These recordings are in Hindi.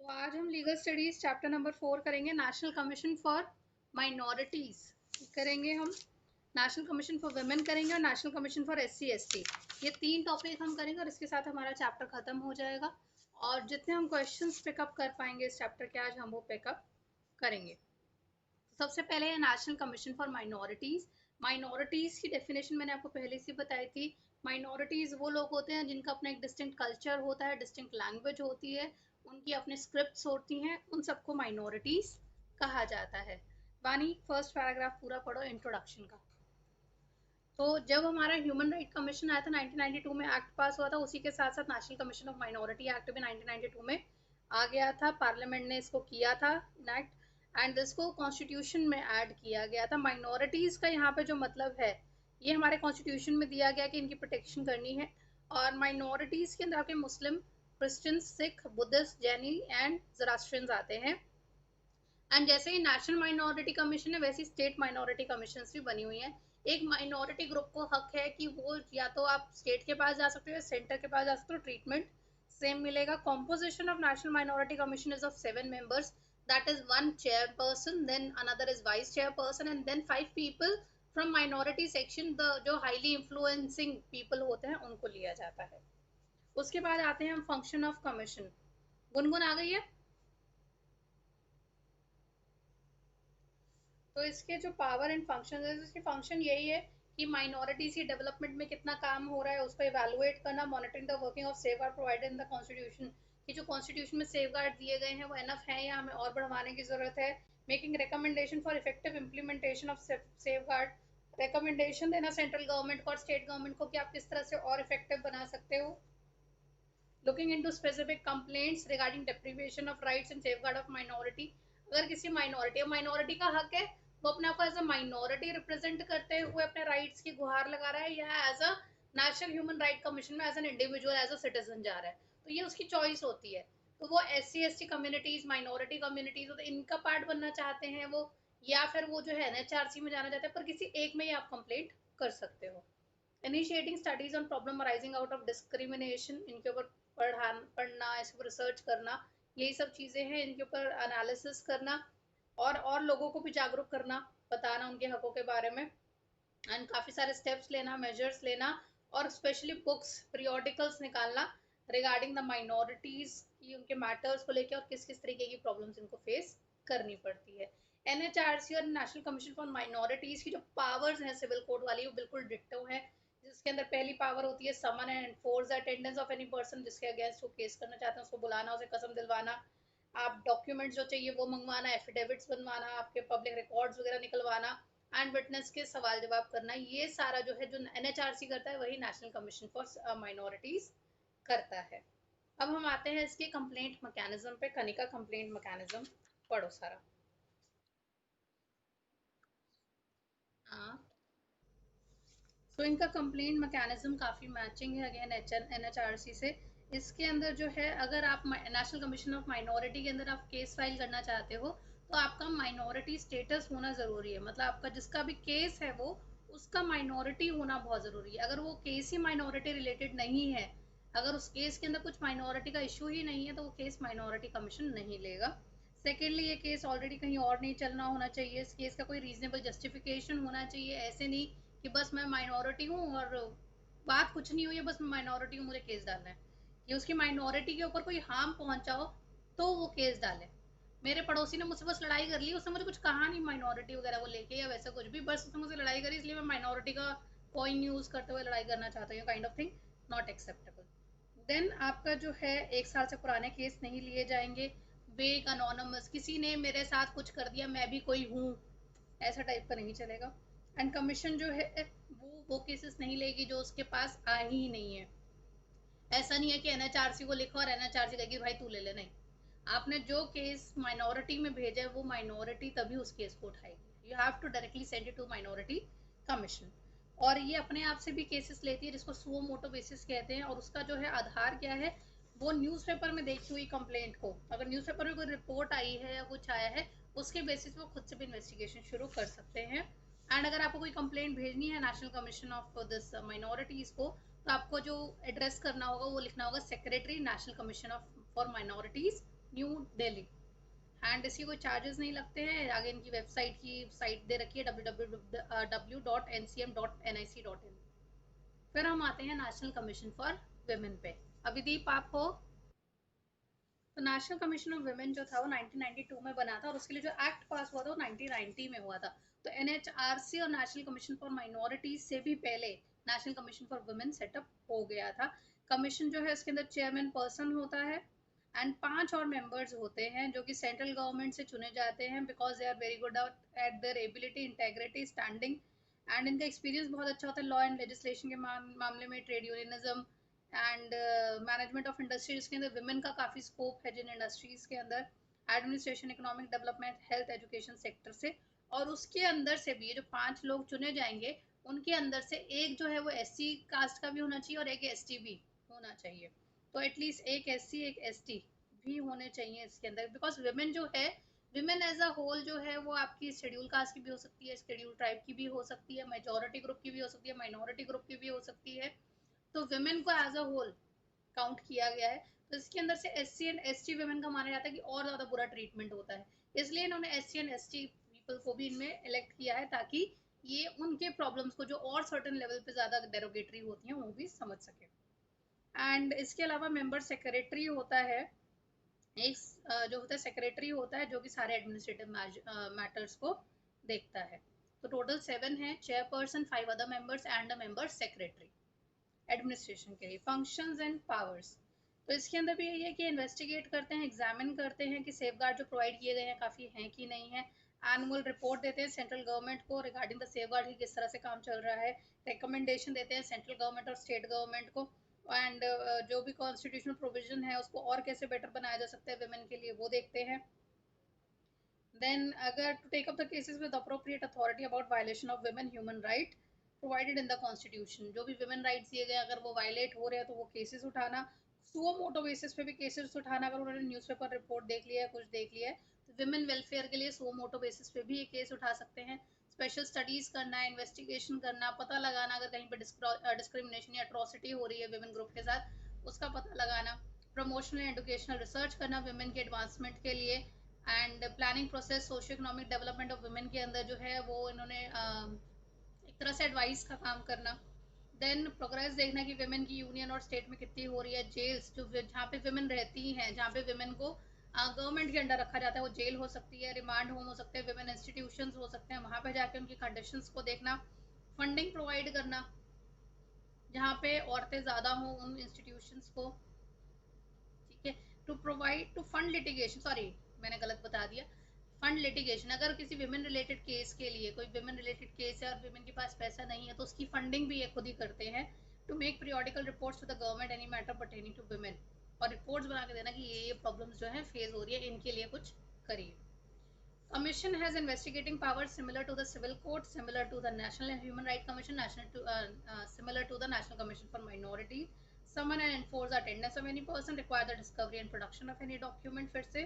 आज हम लीगल स्टडीज चैप्टर नंबर 4 करेंगे। नेशनल कमीशन फॉर माइनॉरिटीज करेंगे हम, नेशनल कमीशन फॉर वुमेन करेंगे और national commission for SC ST. ये 3 टॉपिक हम करेंगे और इसके साथ हमारा चैप्टर खत्म हो जाएगा। और जितने हम क्वेश्चंस पिकअप कर पाएंगे इस चैप्टर के आज हम वो पिकअप करेंगे। सबसे पहले है national commission for minorities. Minorities की डेफिनेशन मैंने आपको पहले से बताई थी। माइनॉरिटीज वो लोग होते हैं जिनका अपना एक डिस्टिंक्ट कल्चर होता है, डिस्टिंक्ट लैंग्वेज होती है, उनकी अपने स्क्रिप्ट्स होती हैं, उन सबको माइनॉरिटीज कहा जाता है। वानी फर्स्ट पैराग्राफ पूरा पढ़ो इंट्रोडक्शन का। तो जब हमारा ह्यूमन राइट कमीशन आया था 1992 में, एक्ट पास हुआ था, उसी के साथ साथ national commission of minority act भी 1992 में आ गया था। पार्लियामेंट ने इसको किया था इनैक्ट एंड इसको कॉन्स्टिट्यूशन में ऐड किया गया था। माइनॉरिटीज का यहाँ पे जो मतलब है ये हमारे कॉन्स्टिट्यूशन में दिया गया कि इनकी प्रोटेक्शन करनी है। और माइनॉरिटीज के अंदर आपके मुस्लिम, क्रिश्चियन, सिख, बुद्धिस्ट, जैनी एंड ज़रास्ट्रियंस आते हैं। एंड जैसे ही नेशनल माइनॉरिटी कमीशन है वैसे ही स्टेट माइनॉरिटी कमीशन भी बनी हुई है। एक माइनॉरिटी ग्रुप को हक है कि वो या तो आप स्टेट के पास जा सकते हो या सेंटर के पास जा सकते हो, ट्रीटमेंट सेम मिलेगा। Composition of national minority commission is of 7 members, that is 1 chairperson, then another is vice chairperson and then 5 people from minority section. The जो हाईली इन्फ्लुएंसिंग पीपल होते हैं उनको लिया जाता है। उसके बाद आते हैं हम फंक्शन ऑफ कमीशन। गुनगुन आ गई है? तो इसके जो पावर एंड फंक्शन है, इसके फंक्शन यही है कि माइनॉरिटीज की डेवलपमेंट में कितना काम हो रहा है उसको इवैल्यूएट करना, monitoring the working of safeguard provided in the constitution, कि जो कॉन्स्टिट्यूशन में सेफगार्ड दिए गए हैं वो एनफ है या हमें और बढ़वाने की जरूरत है। Making recommendation for effective implementation of safeguard, recommendation देना सेंट्रल गवर्नमेंट को और स्टेट गवर्नमेंट को कि आप किस तरह से और इफेक्टिव बना सकते हो। Looking into specific complaints regarding deprivation of rights and safeguard of minority. अगर किसी माइनॉरिटी का हक है, वो अपने आप को एज अ माइनॉरिटी रिप्रेजेंट करते हुए अपने राइट्स की गुहार लगा रहा है या as a national human right commission में as an individual, as a citizen जा रहा है, तो ये उसकी चॉइस होती है। तो वो SC ST communities, minority communities, तो इनका पार्ट बनना चाहते हैं वो, या फिर वो जो है NHRC में जाना चाहते हैं, पर किसी एक में ही आप कंप्लेंट कर सकते हो। Initiating studies on problem arising out of discrimination, इनके ऊपर पढ़ना, इसके ऊपर रिसर्च करना, यही सब चीज़ें हैं। इनके ऊपर एनालिसिस करना और लोगों को भी जागरूक करना, बताना उनके हकों के बारे में, एंड काफ़ी सारे स्टेप्स लेना, मेजर्स लेना, और स्पेशली बुक्स, पीरियोडिकल्स निकालना रिगार्डिंग द माइनॉरिटीज़ की, उनके मैटर्स को लेकर और किस किस तरीके की प्रॉब्लम्स इनको फेस करनी पड़ती है। NHRC और नेशनल कमीशन फॉर माइनॉरिटीज़ की जो पावर्स हैं सिविल कोड वाली, वो बिल्कुल डिट्टो है। जिसके अंदर पहली पावर होती है summon and enforce the attendance of any person, जिसके अगेंस्ट वो केस करना चाहते हैं उसको बुलाना, उसे कसम दिलवाना, आप डॉक्यूमेंट्स जो चाहिए वो मंगवाना, एफिडेविट्स बनवाना, आपके पब्लिक रिकॉर्ड्स वगैरह निकलवाना, एंड विटनेस के सवाल जवाब करना। ये सारा जो है जो NHRC करता है वही नेशनल कमीशन फॉर माइनॉरिटीज करता है। अब हम आते हैं इसके कंप्लेंट मैकेनिज्म पे। कनिका कंप्लेंट मैकेनिज्म पढ़ो सारा। हाँ, तो इनका कंप्लेंट मैकेनिज्म काफ़ी मैचिंग है अगेन NHRC से। इसके अंदर जो है, अगर आप नेशनल कमीशन ऑफ माइनॉरिटी के अंदर आप केस फाइल करना चाहते हो तो आपका माइनॉरिटी स्टेटस होना ज़रूरी है। मतलब आपका जिसका भी केस है वो उसका माइनॉरिटी होना बहुत ज़रूरी है। अगर वो केस ही माइनॉरिटी रिलेटेड नहीं है, अगर उस केस के अंदर कुछ माइनॉरिटी का इशू ही नहीं है, तो वो केस माइनॉरिटी कमीशन नहीं लेगा। सेकेंडली, ये केस ऑलरेडी कहीं और नहीं चलना होना चाहिए। इस केस का कोई रीजनेबल जस्टिफिकेशन होना चाहिए। ऐसे नहीं कि बस मैं माइनॉरिटी हूँ और बात कुछ नहीं हुई है, बस मैं माइनॉरिटी हूँ मुझे केस डालना है, कि उसकी माइनॉरिटी के ऊपर कोई हार्म पहुंचा हो तो वो केस डाले। मेरे पड़ोसी ने मुझसे बस लड़ाई कर ली, उसने मुझे कुछ कहा नहीं माइनॉरिटी वगैरह को लेके या वैसा कुछ भी, बस उसने मुझसे लड़ाई करी इसलिए मैं माइनॉरिटी का कॉइन यूज करते हुए लड़ाई करना चाहता हूँ, kind of thing not acceptable. Then आपका जो है 1 साल से पुराने केस नहीं लिए जाएंगे। वेग, अनोनमस, किसी ने मेरे साथ कुछ कर दिया मैं भी कोई हूँ, ऐसा टाइप का नहीं चलेगा। एंड कमीशन जो है वो केसेस नहीं लेगी जो उसके पास आ ही नहीं है। ऐसा नहीं है कि NHRC को लिखो और NHRC कहेगी भाई तू ले ले, नहीं। आपने जो केस माइनॉरिटी में भेजा है वो माइनॉरिटी तभी उस केस को उठाएगी। You have to directly send it to minority commission. और ये अपने आप से भी केसेस लेती है जिसको सुओ मोटो बेसिस कहते हैं, और उसका जो है आधार क्या है, वो न्यूज़पेपर में देखी हुई कंप्लेंट को, अगर न्यूज़पेपर में कोई रिपोर्ट आई है या कुछ आया है उसके बेसिस वो खुद से भी इन्वेस्टिगेशन शुरू कर सकते हैं। एंड अगर आपको कोई कंप्लेंट भेजनी है national commission of this minorities को, तो आपको जो एड्रेस करना होगा वो लिखना होगा secretary national commission of for minorities new Delhi. And इसकी कोई चार्जेस नहीं लगते हैं। आगे इनकी वेबसाइट की साइट दे रखी है www.ncm.nic.in। फिर हम आते हैं नेशनल कमीशन फॉर वुमेन पे। अभिदीप आप हो। तो नेशनल कमीशन ऑफ वुमेन जो था वो 1992 में बना था, और उसके लिए जो एक्ट पास हुआ था वो 1990 में हुआ था। तो एनएचआरसी और नेशनल कमीशन फॉर माइनॉरिटीज से भी पहले national commission for women setup हो गया था। कमीशन जो है उसके अंदर चेयरमैन पर्सन होता है एंड 5 और मेंबर्स होते हैं जो कि सेंट्रल गवर्नमेंट से चुने जाते हैं, because they are very good at their ability, integrity, standing and इनका एक्सपीरियंस बहुत अच्छा होता है लॉ एंड लेजिस्लेशन के मामले में, trade unionism and management of industries के अंदर विमेन का काफ़ी स्कोप है जिन इंडस्ट्रीज के अंदर, administration, economic development, health, education sector से। और उसके अंदर से भी ये जो 5 लोग चुने जाएंगे उनके अंदर से एक जो है वो एससी कास्ट का भी होना चाहिए और एक एसटी भी होना चाहिए। तो एटलीस्ट एक एससी एक एसटी भी होने चाहिए इसके अंदर, बिकॉज विमेन जो है, विमेन एज अ होल जो है वो आपकी शेड्यूल कास्ट की भी हो सकती है, शेड्यूल ट्राइब की भी हो सकती है, मेजोरिटी ग्रुप की भी हो सकती है, माइनॉरिटी ग्रुप की भी हो सकती है। तो विमेन को एज अ होल काउंट किया गया है। तो इसके अंदर से S C and S T women का माना जाता है कि और ज़्यादा बुरा ट्रीटमेंट होता है, इसलिए इन्होंने S C and S T people को भी इनमें इलेक्ट किया है, ताकि ये उनके प्रॉब्लम्स को जो और सर्टन लेवल पे ज़्यादा डेरोगेटरी होती हैं वो भी समझ सके। एंड इसके अलावा मेंबर सेक्रेटरी होता है, एक जो होता है सेक्रेटरी होता है जो कि सारे एडमिनिस्ट्रेटिव मैटर्स को देखता है। तो टोटल 7 है, chairperson, 5 other members and a member secretary administration के लिए। फंक्शंस एंड पावर्स, तो इसके अंदर भी यही है कि इन्वेस्टिगेट करते हैं, एग्जामिन करते हैं कि सेफगार्ड जो प्रोवाइड किए गए हैं काफ़ी हैं कि नहीं है। एनुअल रिपोर्ट देते हैं सेंट्रल गवर्नमेंट को रिगार्डिंग द सेफगार्ड की किस तरह से काम चल रहा है। रिकमेंडेशन देते हैं सेंट्रल गवर्नमेंट और स्टेट गवर्नमेंट को। एंड जो भी कॉन्स्टिट्यूशनल प्रोविजन है उसको और कैसे बेटर बनाया जा सकता है वुमेन के लिए, वो देखते हैं। Then, अगर to take up the cases with appropriate authority about violation of women human right provided in the constitution, जो भी women rights दिए गए अगर वो violate हो रहे हैं तो वो cases उठाना, suo moto basis पे भी cases उठाना, अगर उन्होंने newspaper report देख लिया है, कुछ देख लिया है, तो women welfare के लिए suo moto basis पे भी ये case उठा सकते हैं। स्पेशल स्टडीज करना, इन्वेस्टिगेशन करना, पता लगाना अगर कहीं पर डिस्क्रिमिनेशन या अट्रॉसिटी हो रही है विमेन ग्रुप के साथ उसका पता लगाना, प्रमोशनल एजुकेशनल रिसर्च करना विमेन के एडवांसमेंट के लिए, and planning process socio economic development of women के अंदर जो है वो इन्होंने एक तरह से एडवाइस का काम करना। देन प्रोग्रेस देखना कि वुमेन की यूनियन और स्टेट में कितनी हो रही है। जेल्स जो जहाँ पे वुमेन रहती हैं, जहाँ पे वुमेन को गवर्नमेंट के अंडर रखा जाता है, वो जेल हो सकती है, रिमांड होम हो सकते हैं, वुमेन इंस्टीट्यूशंस हो सकते हैं, वहाँ पे जाके उनकी कंडीशंस को देखना। फंडिंग प्रोवाइड करना जहाँ पे औरतें ज़्यादा हों उन इंस्टीट्यूशंस को, ठीक है। To provide to fund litigation, sorry मैंने गलत बता दिया, फंड लिटिगेशन, अगर किसी विमेन रिलेटेड केस के लिए कोई विमेन रिलेटेड केस है और विमेन के पास पैसा नहीं है तो उसकी फंडिंग भी ये खुद ही करते हैं। To make periodical reports to the government any matter pertaining to women, और रिपोर्ट्स बना के देना कि ये प्रॉब्लम्स जो है फेस हो रही है, इनके लिए कुछ करिए। Commission has investigating powers similar to the civil court, similar to the National Human Rights Commission, similar to the National Commission for Minorities. Summon and enforce attendance of any person, require the discovery and production of any document, फिर से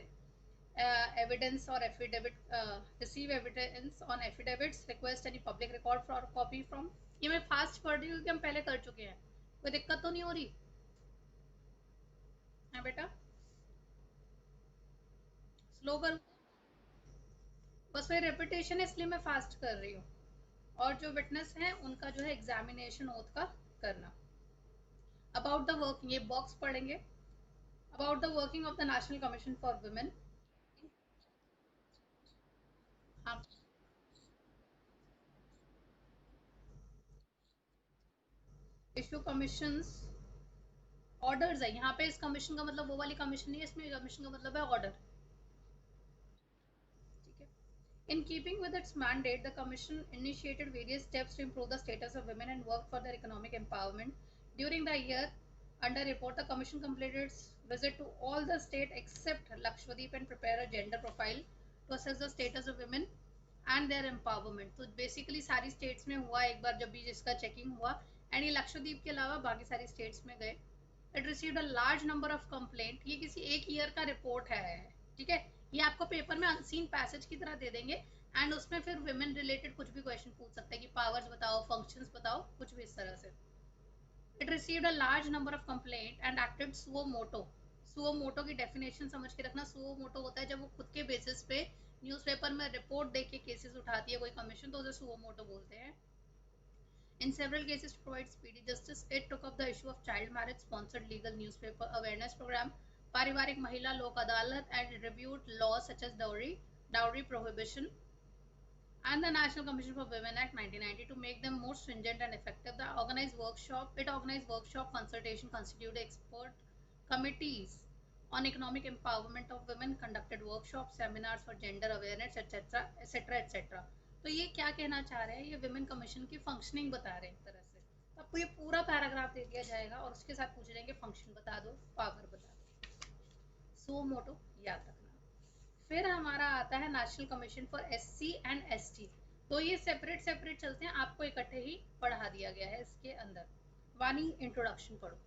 evidence or affidavit, receive evidence on affidavits, request any public record for copy from। ये मैं फास्ट पढ़ रही हूँ क्योंकि हम पहले कर चुके हैं, कोई दिक्कत तो नहीं हो रही है बेटा? स्लो कर, बस वही रेपिटेशन है इसलिए मैं फास्ट कर रही हूँ। और जो विटनेस हैं उनका जो है एग्जामिनेशन ओथ का करना। अबाउट द वर्किंग, ये बॉक्स पढ़ेंगे। About the working of the national commission for women. हाँ, इशू कमीशंस, ऑर्डर्स है यहाँ पे। इस कमीशन का मतलब वो वाली कमीशन नहीं है, इसमें कमीशन का मतलब है ऑर्डर, ठीक है। In keeping with its mandate, the Commission initiated various steps to improve the status of women and work for their economic empowerment. During the year under report, the Commission completed its visit to all the states except Lakshadweep and prepare a gender profile to assess the status of women and their empowerment. तो basically सारी states में हुआ एक बार जब भी जिसका checking हुआ, and ये लक्षद्वीप के अलावा बाकी सारी states में गए। It received a large number of complaint, ये किसी एक ईयर का रिपोर्ट है, ठीक है। ये आपको पेपर में अनसीन पैसेज की तरह दे देंगे एंड उसमें फिर वुमेन रिलेटेड कुछ भी क्वेश्चन पूछ सकते हैं कि पावर्स बताओ, फंक्शंस बताओ, कुछ भी इस तरह से। It received a large number of complaint and acted suo moto, suo motu की डेफिनेशन समझ के रखना। सुओ मोटो होता है जब वो खुद के बेसिस पे न्यूज़पेपर में रिपोर्ट देख के केसेस उठाती है कोई कमीशन, तो उसे सुओ मोटो बोलते हैं। In several cases to provide speedy justice, it took up the issue of child marriage, sponsored legal newspaper awareness program, पारिवारिक महिला लोक अदालत, and reviewed laws such as dowry prohibition, and the National Commission for Women Act 1990 to make them more stringent and effective. It organized workshop, consultation, constituted expert committees on economic empowerment of women, conducted workshops, seminars for gender awareness, etc., etc., etc. तो ये क्या कहना चाह रहे हैं, ये विमेन कमीशन की फंक्शनिंग बता रहे हैं एक तरह से। तो आपको ये पूरा पैराग्राफ दे दिया जाएगा और उसके साथ पूछ जाएंगे फंक्शन बता दो, पावर बता दो। सो मोटो याद रखना। फिर हमारा आता है national commission for SC and ST. तो ये सेपरेट सेपरेट चलते हैं, आपको इकट्ठे ही पढ़ा दिया गया है इसके अंदर। वानी इंट्रोडक्शन पढ़ो।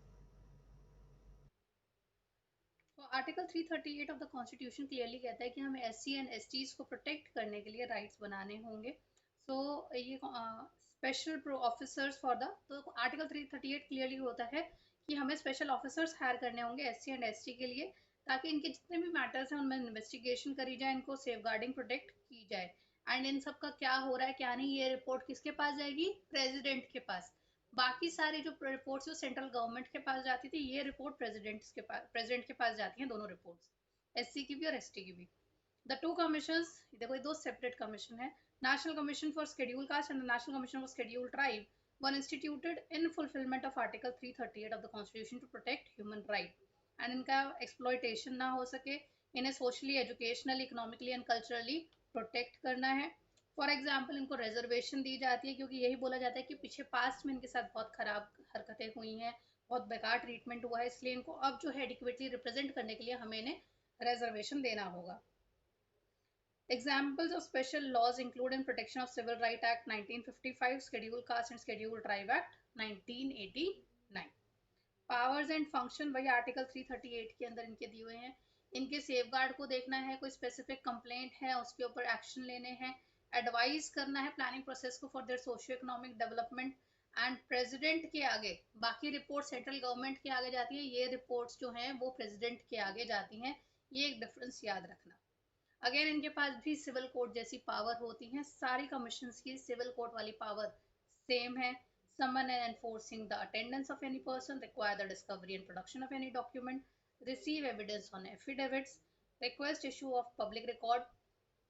तो article 338 of the constitution clearly कहता है कि हमें एससी एंड एसटीज को प्रोटेक्ट करने के लिए राइट्स बनाने होंगे। सो ये स्पेशल ऑफिसर्स फॉर द, तो आर्टिकल 338 क्लियरली होता है कि हमें स्पेशल ऑफिसर्स हायर करने होंगे एससी एंड एसटी के लिए, ताकि इनके जितने भी मैटर्स हैं उनमें इन्वेस्टिगेशन करी जाए, इनको सेफगार्डिंग प्रोटेक्ट की जाए। एंड इन सब का क्या हो रहा है क्या नहीं, ये रिपोर्ट किसके पास जाएगी, प्रेसिडेंट के पास। बाकी सारी जो रिपोर्ट्स वो सेंट्रल गवर्नमेंट के पास जाती थी, ये रिपोर्ट प्रेसिडेंट के पास जाती हैं दोनों रिपोर्ट्स, एससी की भी और एसटी की भी। द टू कमीशंस, देखो ये दो सेपरेट कमीशन है, national commission for scheduled caste and national commission for scheduled tribe one instituted in fulfilment of article 338 of the constitution to protect human right and इनका एक्सप्लॉयटेशन ना हो सके, इन्हें socially, educationally, economically and culturally protect करना है। फॉर एग्जाम्पल इनको रिजर्वेशन दी जाती है क्योंकि यही बोला जाता है कि पीछे पास्ट में इनके साथ बहुत खराब हरकतें हुई हैं, बहुत बेकार ट्रीटमेंट हुआ है, इसलिए इनको अब जो है एडिक्वेटली रिप्रेजेंट करने के लिए हमें इन्हें रिजर्वेशन देना होगा। Examples of special laws include in Protection of Civil Right Act 1955, Scheduled Caste and Scheduled Tribe Act 1989। Powers and function वही आर्टिकल 338 के अंदर इनके दिए हुए हैं। इनके सेफगार्ड को देखना है, कोई स्पेसिफिक कंप्लेंट है उसके ऊपर एक्शन लेने हैं, एडवाइस करना है प्लानिंग प्रोसेस को for their socio economic development. And president के आगे बाकी रिपोर्ट सेंट्रल गवर्नमेंट के आगे जाती है, ये रिपोर्ट्स जो हैं वो प्रेसिडेंट के आगे जाती हैं, ये एक डिफरेंस याद रखना। अगेन इनके पास भी सिविल कोर्ट जैसी पावर होती है, सारी कमीशंस की सिविल कोर्ट वाली पावर सेम है। Summon and enforcing the attendance of any person, require the discovery and production of any document, receive evidence on affidavits, request issue of public record,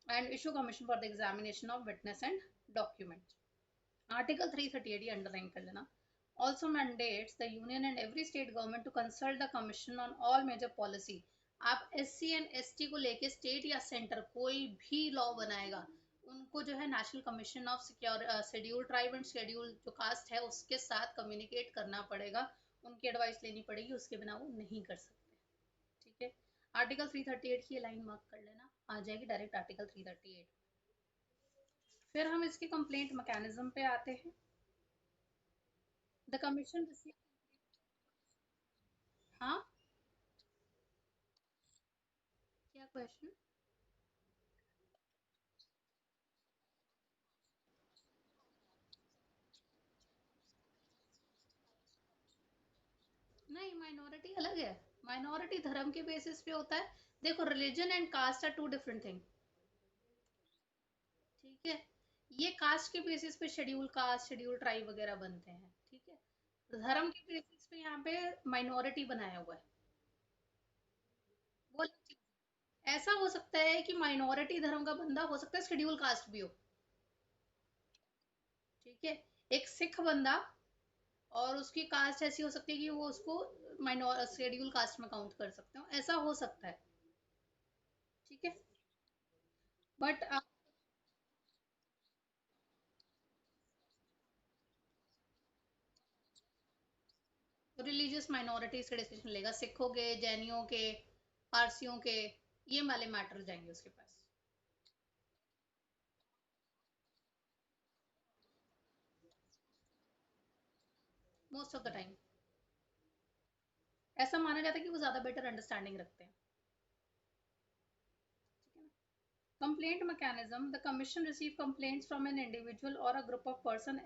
and issue commission for the examination of witness and documents. Article 338 ये underline कर लेना. Also mandates the union and every state government to consult the commission on all major policy. आप SC and ST को लेके स्टेट या सेंटर कोई भी लॉ बनाएगा, उनको जो है national commission of schedule tribe and schedule जो कास्ट है उसके साथ कम्युनिकेट करना पड़ेगा, उनकी एडवाइस लेनी पड़ेगी, उसके बिना वो नहीं कर सकते। ठीक है, आर्टिकल 338 की लाइन मार्क कर लेना, आ जाएगी डायरेक्ट आर्टिकल 338। फिर हम इसके कंप्लेंट मैकेनिज्म पे आते हैं। द कमीशन रिसीव, हाँ क्या क्वेश्चन? नहीं, माइनॉरिटी अलग है, माइनॉरिटी धर्म के बेसिस पे होता है। देखो religion and caste are two different thing. ठीक है, ये कास्ट के बेसिस पे शेड्यूल कास्ट शेड्यूल ट्राइब वगैरह बनते हैं। ठीक है, धर्म के बेसिस पे यहाँ पे माइनॉरिटी बनाया हुआ है, वो अलग चीज़ है। ऐसा हो सकता है कि माइनॉरिटी धर्म का बंदा हो सकता है शेड्यूल कास्ट भी हो। ठीक है, एक सिख बंदा और उसकी कास्ट ऐसी हो सकती है कि वो उसको माइनॉर शेड्यूल कास्ट में काउंट कर सकते हो, ऐसा हो सकता है। ठीक है, बट रिलीजियस माइनॉरिटीज का डिसीजन लेगा, सिखों के, जैनियों के, पारसियों के, ये वाले मैटर जाएंगे उसके पास। मोस्ट ऑफ द टाइम ऐसा माना जाता है कि वो ज्यादा बेटर अंडरस्टैंडिंग रखते हैं। ठीक है ना, complaint mechanism, the commission receive complaints from an individual और a group of person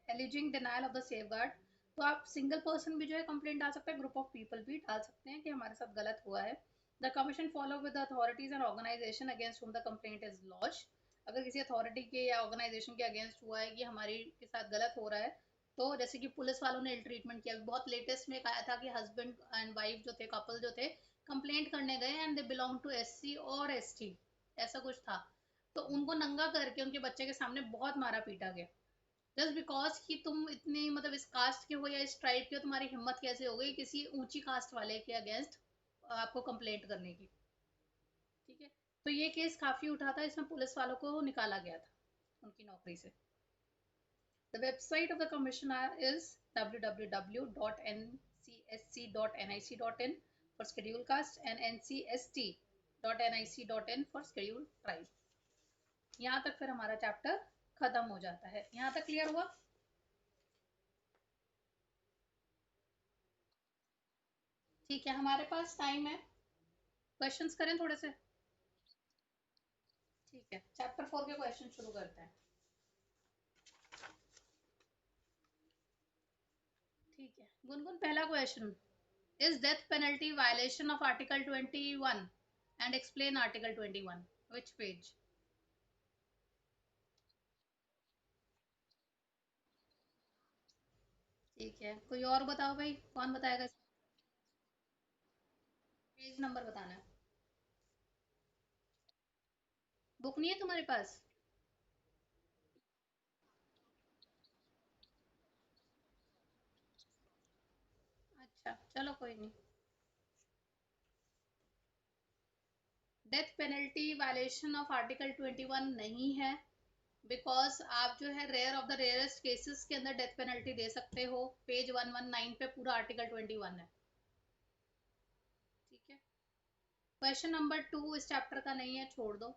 alleging denial of the safeguard तो आप सिंगल पर्सन भी जो है कंप्लेंट डाल सकते हैं, ग्रुप ऑफ पीपल भी डाल सकते हैं कि हमारे साथ गलत हुआ है। The commission follow with the authorities and organisation against whom the complaint is launch. अगर किसी अथॉरिटी के या ऑर्गेनाइजेशन के अगेंस्ट हुआ है कि हमारे के साथ गलत हो रहा है, तो जैसे कि पुलिस वालों ने इल ट्रीटमेंट किया, बहुत लेटेस्ट में आया था कि हस्बैंड एंड वाइफ जो थे, कपल जो थे, कंप्लेंट करने गए and they belong to SC और एसटी, ऐसा कुछ था। तो उनको नंगा करके उनके बच्चे के सामने बहुत मारा पीटा गया, जस्ट बिकॉज कि तुम इतनी मतलब इस कास्ट के हो या इस ट्राइब के हो, तुम्हारी हिम्मत कैसे हो गई किसी ऊंची कास्ट वाले के अगेंस्ट आपको कंप्लेंट करने की। ठीक है, तो ये केस काफी उठा था, इसमें पुलिस वालों को निकाला गया था उनकी नौकरी से। The website of the commission is www.ncsc.nic.in for scheduled caste and ncsT.nic.in for scheduled tribe। यहाँ तक फिर हमारा चैप्टर खत्म हो जाता है। यहाँ तक क्लियर हुआ? ठीक है, हमारे पास टाइम है, क्वेश्चंस करें थोड़े से। ठीक है, चैप्टर 4 के क्वेश्चन शुरू करते हैं। ठीक है गुनगुन, पहला question, is death penalty violation of article 21 and explain article 21, which page? ठीक है, कोई और बताओ भाई, कौन बताएगा? पेज नंबर बताना है। बुक नहीं है तुम्हारे पास? अच्छा चलो कोई नहीं। Death penalty violation of article 21 नहीं है, बिकॉज आप जो है rare of the rarest cases के अंदर डेथ पेनल्टी दे सकते हो। पेज 119 पे पूरा आर्टिकल 21 है। ठीक है, क्वेश्चन नंबर 2 इस चैप्टर का नहीं है, छोड़ दो,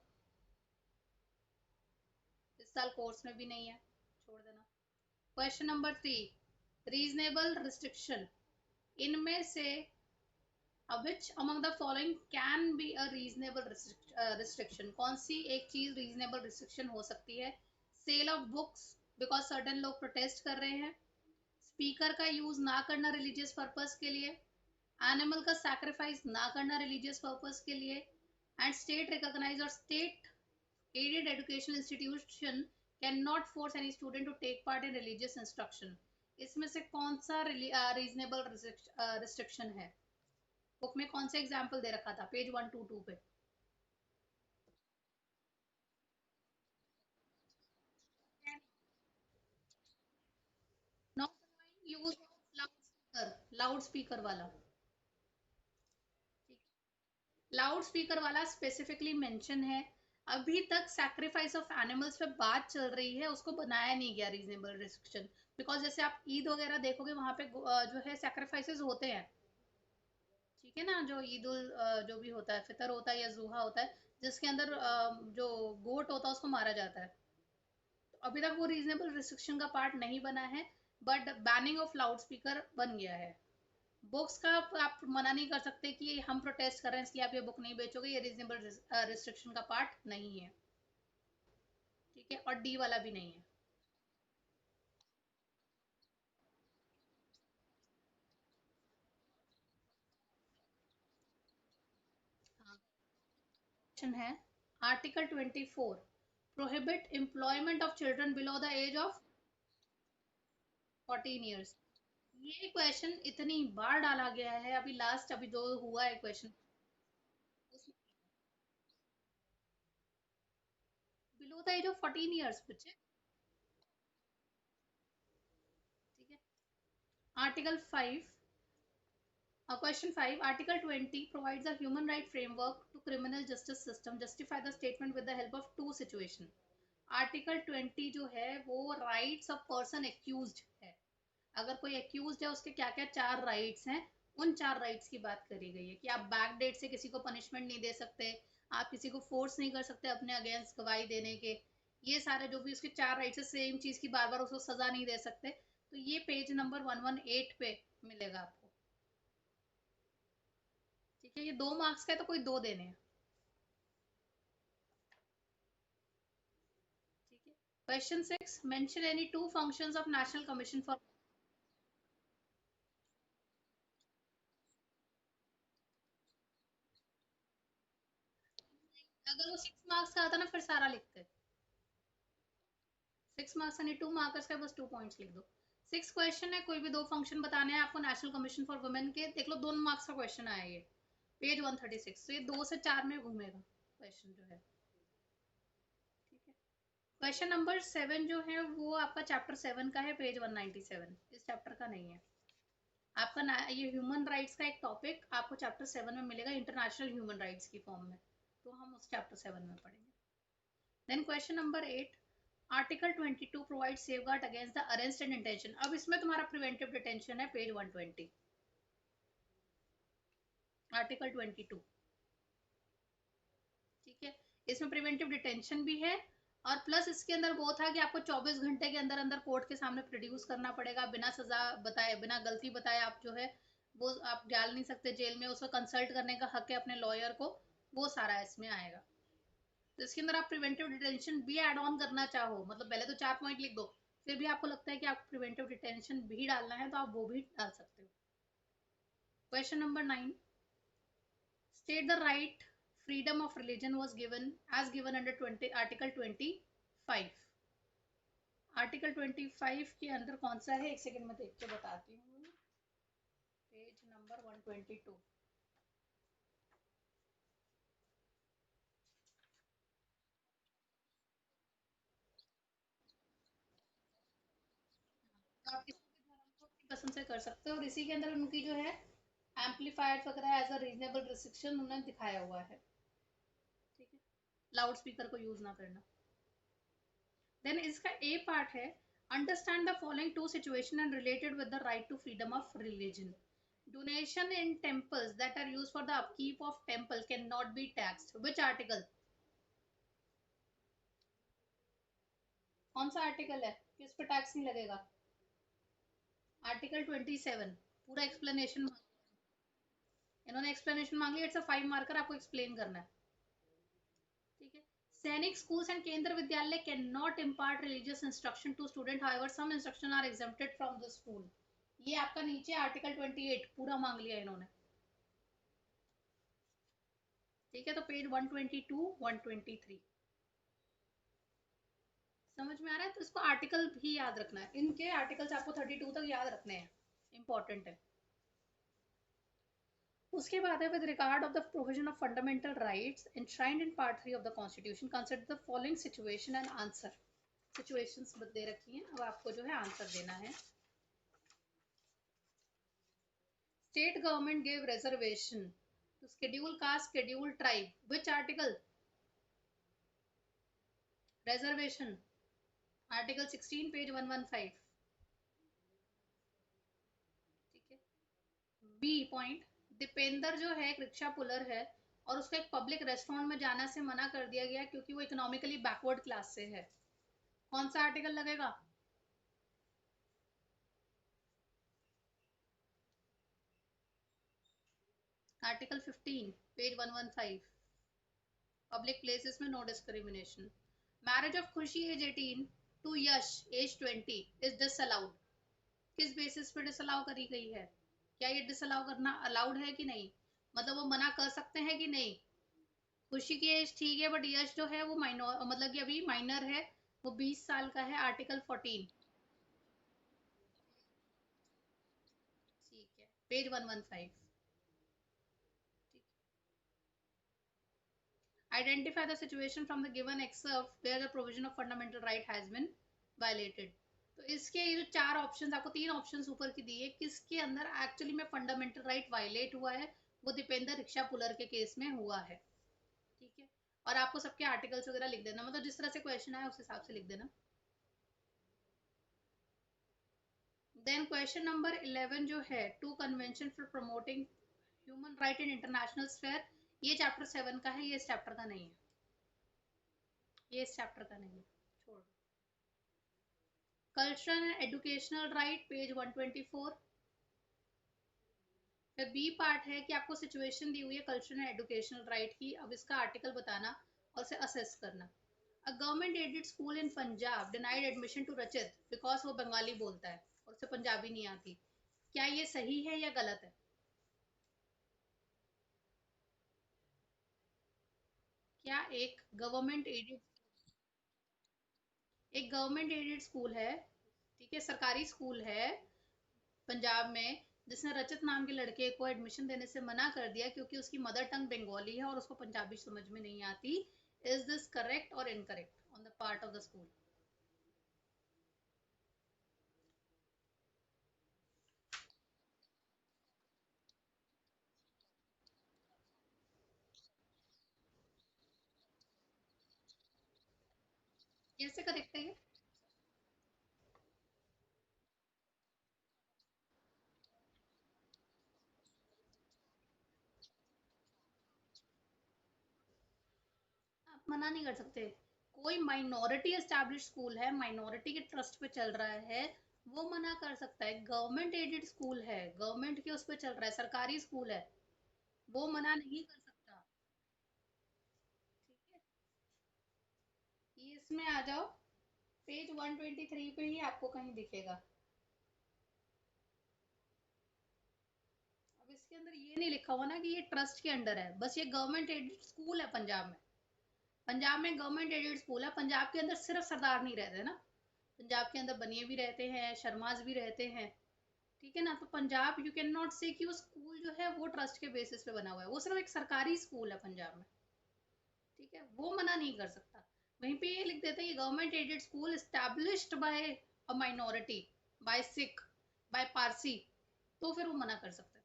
इस साल कोर्स में भी नहीं है, छोड़ देना। क्वेश्चन नंबर 3, रीजनेबल रिस्ट्रिक्शन, इनमें से which among the following can be a reasonable restriction? कौन सी एक चीज रीजनेबल रिस्ट्रिक्शन हो सकती है? Sale of books, because certain लोग प्रोटेस्ट कर रहे हैं। स्पीकर का यूज ना करना रिलीजियस पर्पस के लिए। एनिमल का सैक्रिफाइस ना करना रिलीजियस पर्पस के लिए। एंड स्टेट रिकॉग्नाइज और state aided educational institution cannot force any student to take part in religious instruction। इसमें से कौन सा रीजनेबल रिस्ट्रिक्शन है? बुक में कौन सा एग्जाम्पल दे रखा था पेज 122 पे? Not use of loud speaker, loud speaker वाला। लाउड स्पीकर वाला स्पेसिफिकली मेंशन है। अभी तक सैक्रिफाइस ऑफ एनिमल्स पे बात चल रही है, उसको बनाया नहीं गया रीजनेबल रिस्ट्रिक्शन। बिकॉज जैसे आप ईद वगैरह देखोगे, वहां पे जो है सैक्रिफाइसेस होते हैं। ठीक है ना, जो ईद उल जो भी होता है, फितर होता है या जुहा होता है, जिसके अंदर जो गोट होता है उसको मारा जाता है। तो अभी तक वो रीजनेबल रिस्ट्रिक्शन का पार्ट नहीं बना है, but banning of loud speaker बन गया है। बुक्स का आप मना नहीं कर सकते कि हम प्रोटेस्ट कर रहे हैं इसलिए आप ये बुक नहीं बेचोगे, ये रीजनेबल रिस्ट्रिक्शन का पार्ट नहीं है। ठीक है, और डी वाला भी नहीं है। हाँ, क्वेश्चन है article 24 prohibit employment of children below the age of 14 years. ये क्वेश्चन इतनी बार डाला गया है, अभी लास्ट अभी जो हुआ है question, below the age of 14 years बच्चे। ठीक है, article 5, question 5, Article 20 provides a human right framework to criminal justice system. Justify the statement with the help of two situation. Article 20 जो है वो rights of person accused है। अगर कोई accused है उसके क्या क्या चार rights हैं, उन चार rights की बात करी गई है कि आप बैक डेट से किसी को punishment नहीं दे सकते, आप किसी को force नहीं कर सकते अपने अगेंस्ट गवाही देने के, ये सारे जो भी उसके चार राइट्स है, सेम चीज की बार बार उसको सजा नहीं दे सकते। तो ये पेज नंबर 118 पे मिलेगा आपको। ठीक है, ये 2 मार्क्स का है तो कोई दो देने हैं। ठीक है, question 6, mention any two functions of national commission for. अगर वो 6 मार्क्स का आता ना फिर सारा लिखते। 6 मार्क्स यानी 2 मार्कर्स का बस 2 पॉइंट्स लिख दो। 6 क्वेश्चन है, कोई भी 2 फंक्शन बताने हैं आपको नेशनल कमीशन फॉर वुमेन के, देख लो 2 मार्क्स का क्वेश्चन आया ये, पेज 136, तो ये 2 से 4 में घूमेगा क्वेश्चन जो है। ठीक है। क्वेश्चन नंबर 7 जो है वो आपका चैप्टर 7 का है, पेज 197, इस चैप्टर का नहीं है आपका ना। ये ह्यूमन राइट्स का एक टॉपिक आपको चैप्टर 7 में मिलेगा, इंटरनेशनल ह्यूमन राइट्स की फॉर्म में, तो हम उस चैप्टर 7 में पढ़ेंगे। Then question number 8, article 22 provide safeguard against the arrest and detention. अब इसमें तुम्हारा प्रिवेंटिव डिटेंशन है, पेज 120, आर्टिकल 22। ठीक है, इसमें प्रिवेंटिव डिटेंशन भी है, और प्लस इसके अंदर वो था कि आपको 24 घंटे के अंदर अंदर कोर्ट के सामने प्रोड्यूस करना पड़ेगा, बिना सजा बताए, बिना गलती बताए आप जो है वो आप डाल नहीं सकते जेल में, उसको कंसल्ट करने का हक है अपने लॉयर को, वो सारा इसमें आएगा। तो इसके अंदर आप प्रिवेंटिव डिटेंशन भी ऐड ऑन करना चाहो, मतलब पहले तो 4 पॉइंट लिख दो, फिर भी आपको लगता है कि आपको प्रिवेंटिव डिटेंशन भी डालना है तो आप वो भी डाल सकते हो। Question number 9, state the right freedom of religion was given as given under 20 article 25। Article 25 के अंदर कौन सा है, एक सेकंड में देख के बताती हूँ, पेज नंबर 122। तो आप किसी भी धर्म को अपनी पसंद से कर सकते हो, और इसी के अंदर उनकी जो है एम्पलीफायर वगैरह एज अ रीजनेबल रिस्ट्रिक्शन उन्होंने दिखाया हुआ है। ठीक है, लाउड स्पीकर को यूज ना करना। देन इसका ए पार्ट है, understand the following two situation and related with the right to freedom of religion. Donation in temples that are used for the upkeep of temple can not be taxed, which article, कौन सा आर्टिकल है किस पे टैक्स नहीं लगेगा? आर्टिकल 27, पूरा एक्सप्लेनेशन, इन्होंने एक्सप्लेनेशन मांग लिया, इट्स अ 5 मार्कर, आपको एक्सप्लेन करना है। ठीक है, Sainik schools and Kendra Vidyalaya can not impart religious instruction to student, however some instruction are exempted from the school. ये आपका नीचे आर्टिकल 28 पूरा मांग लिया इन्होंने। ठीक है, तो पेज 122 123 समझ में आ रहा है, तो इसको आर्टिकल भी याद रखना है, इनके आर्टिकल्स आपको 32 तक याद रखने हैं, इंपॉर्टेंट है। उसके बाद है, with regard of the provision of fundamental rights enshrined in part 3 of the constitution consider the following situation and answer। Situations दे रखी हैं, अब आपको जो है आंसर देना है। State government give reservation to schedule caste schedule tribe, which article, reservation article 16 page 115। ठीक है, बी पॉइंट, दीपेंद्र जो है एक रिक्शा पुलर है और उसको एक पब्लिक रेस्टोरेंट में जाना से मना कर दिया गया क्योंकि वो इकोनॉमिकली बैकवर्ड क्लास से है, कौन सा आर्टिकल लगेगा? आर्टिकल 15 पेज 115, पब्लिक प्लेसेस में no discrimination. Marriage of Khushi age 18 to Yash age 20 is disallowed, किस बेसिस पे डिसअलाउ करी गई है, क्या ये डिसअलाउ करना अलाउड है कि नहीं, मतलब वो मना कर सकते हैं कि नहीं? खुशी की एज ठीक है, बट यश जो है वो माइनर, मतलब कि अभी माइनर है, वो 20 साल का है, आर्टिकल 14। ठीक है, page 115। Identify the situation from the given excerpt where the provision of fundamental right has been violated। तो इसके ये जो 4 ऑप्शंस, आपको 3 ऑप्शंस ऊपर की दी है, किसके अंदर एक्चुअली में फंडामेंटल राइट वायलेट हुआ है, वो दीपेंद्र रिक्शा पुलर के केस में हुआ है। ठीक है, और आपको सबके आर्टिकल्स वगैरह लिख देना, मतलब जिस तरह से क्वेश्चन आया उस हिसाब से लिख देना। देन क्वेश्चन नंबर 11 जो है, two convention for promoting human right in international sphere, ये चैप्टर 7 का है, ये इस चैप्टर का नहीं है, ये इस चैप्टर का नहीं है, छोड़। Cultural and educational right page 124। फिर बी पार्ट है कि आपको सिचुएशन दी हुई है कल्चरल एंड एजुकेशनल राइट की, अब इसका आर्टिकल बताना और उसे असेस करना। A government aided school in Punjab denied admission to Rachit because वो बंगाली बोलता है और उसे पंजाबी नहीं आती, क्या ये सही है या गलत है? क्या एक गवर्नमेंट एडेड स्कूल है, ठीक है, सरकारी स्कूल है पंजाब में, जिसने रचित नाम के लड़के को एडमिशन देने से मना कर दिया क्योंकि उसकी मदर टंग बंगाली है और उसको पंजाबी समझ में नहीं आती? इज दिस करेक्ट और incorrect on the part of the school? कैसे करेक्ट है ये? आप मना नहीं कर सकते। कोई माइनॉरिटी एस्टैब्लिश स्कूल है, माइनॉरिटी के ट्रस्ट पे चल रहा है, वो मना कर सकता है। गवर्नमेंट एडेड स्कूल है, गवर्नमेंट के उस पे चल रहा है, सरकारी स्कूल है, वो मना नहीं कर सकता। ठीक है, ये इसमें आ जाओ, पेज 123 पे ही आपको कहीं दिखेगा। अब इसके अंदर ये नहीं लिखा हुआ ना कि ये ट्रस्ट के अंडर है, बस ये गवर्नमेंट एडेड स्कूल है पंजाब में। पंजाब में गवर्नमेंट एडेड स्कूल है, पंजाब के अंदर सिर्फ सरदार नहीं रहते ना, पंजाब के अंदर बनिए भी रहते हैं, शर्माज भी रहते हैं। ठीक है ना, तो पंजाब यू कैन नॉट से कि वो स्कूल जो है वो ट्रस्ट के बेसिस पे बना हुआ है, वो सिर्फ एक सरकारी स्कूल है पंजाब में। ठीक है, वो मना नहीं कर सकता। वहीं पे ये लिख देते हैं कि government aided school established by a minority, by Sikh, by Parsi, तो फिर वो मना कर सकते थे।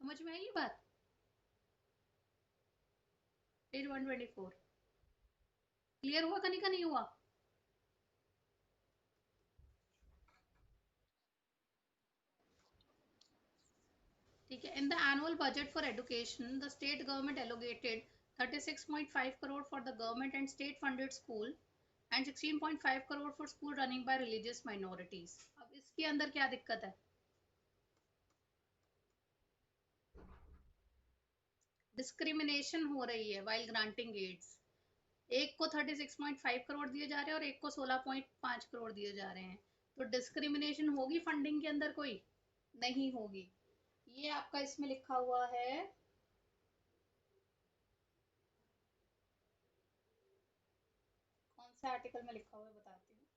समझ में आई ये बात? पेज 124 क्लियर हुआ कहीं का नहीं हुआ? ठीक है, in the annual budget for education the state government allocated 36.5 crore for the government and state funded school and 16.5 crore for school running by religious minorities। अब इसके अंदर क्या दिक्कत है? डिस्क्रिमिनेशन हो रही है वाइल ग्रांटिंग एड्स। एक को 36.5 करोड़ दिए जा रहे हैं और एक को 16.5 करोड़ दिए जा रहे हैं, तो डिस्क्रिमिनेशन होगी फंडिंग के अंदर कोई? नहीं होगी। ये आपका इसमें लिखा हुआ है, कौन से आर्टिकल में लिखा हुआ है बताती हूँ।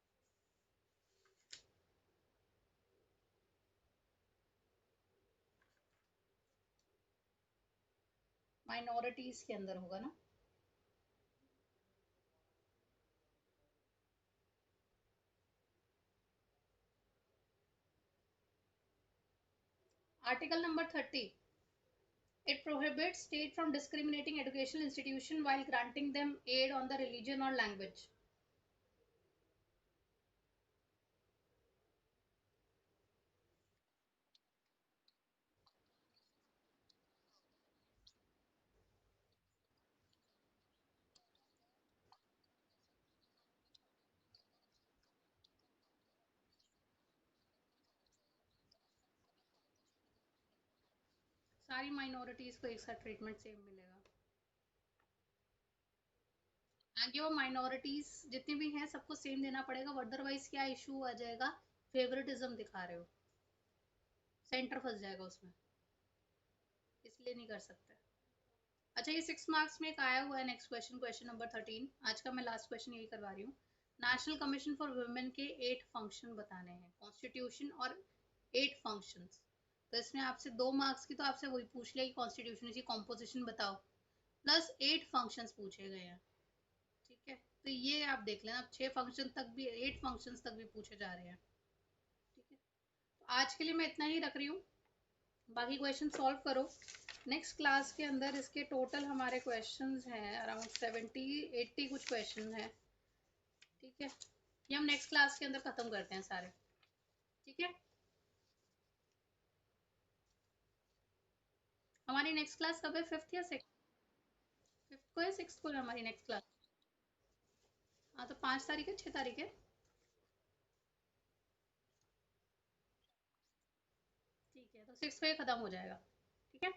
माइनॉरिटीज के अंदर होगा ना। Article number 30, it prohibits state from discriminating educational institution while granting them aid on the religion or language। सारी माइनॉरिटीज को एक साथ ट्रीटमेंट सेम मिलेगा। आगे वो माइनॉरिटीज जितनी भी हैं सबको सेम देना पड़ेगा, अदरवाइज क्या इशू आ जाएगा? फेवरेटिज्म दिखा रहे हो, सेंटर फंस जाएगा उसमें, इसलिए नहीं कर सकते। अच्छा, ये 6 मार्क्स में एक आया हुआ है नेक्स्ट क्वेश्चन, क्वेश्चन नंबर 13, आज का मैं लास्ट क्वेश्चन यही करवा रही हूँ। नेशनल कमीशन फॉर वुमेन के 8 फंक्शन बताने हैं, कॉन्स्टिट्यूशन और 8 फंक्शंस। तो इसमें आपसे 2 मार्क्स की तो आपसे वही पूछ लिया कि कॉन्स्टिट्यूशन की कॉम्पोजिशन बताओ, प्लस 8 फंक्शंस पूछे गए हैं। ठीक है, तो ये आप देख लेना, अब 6 फंक्शन तक भी, 8 फंक्शंस तक भी पूछे जा रहे हैं। ठीक है, तो आज के लिए मैं इतना ही रख रही हूँ, बाकी क्वेश्चन सॉल्व करो। नेक्स्ट क्लास के अंदर इसके टोटल हमारे क्वेश्चंस हैं अराउंड 70-80 कुछ क्वेश्चन हैं। ठीक है, ये हम नेक्स्ट क्लास के अंदर खत्म करते हैं सारे। ठीक है, हमारी नेक्स्ट क्लास कब है? 5th या 6th? 5th को है, 6th को है हमारी नेक्स्ट क्लास? हाँ, तो 5 तारीख है, 6 तारीख है। ठीक है, तो 6th को ये खत्म हो जाएगा। ठीक है।